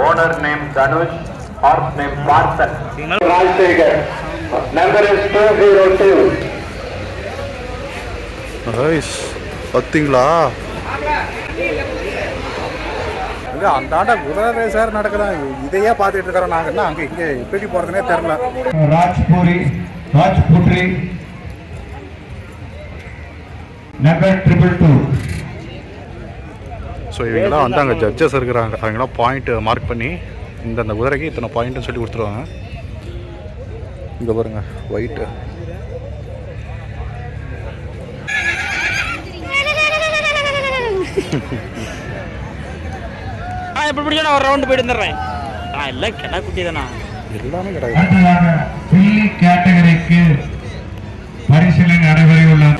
Owner name Dhanush, horse name Parthan. Rajshekhar, number is 202. Nice. பார்த்தீங்களா அந்த ஆட்டா குதிரை ரேஸார் நடக்குதான் இதையே பார்த்துட்டு இருக்கிறோம் நாங்கள் அங்கே இங்கே எப்படி போகிறதுனே தெரில. ராஜ்புட்ரி நம்பர் 222. ஸோ இவங்கெல்லாம் வந்து அங்கே ஜட்ஜஸ் இருக்கிறாங்க. அவங்களாம் பாயிண்ட் மார்க் பண்ணி இந்த குதிரைக்கு இத்தனை பாயிண்ட்னு சொல்லி கொடுத்துருவாங்க. இங்கே பாருங்க ஒயிட்டு எப்படி பிடிச்சா ஒரு ரவுண்டு போயிட்டு வந்துடுறேன். எல்லாம் கிடா குட்டி தானா, எல்லாமே கிடையாது. பில்லி கேட்டகரிக்கு பரிசீலனை நடைபெற உள்ளது.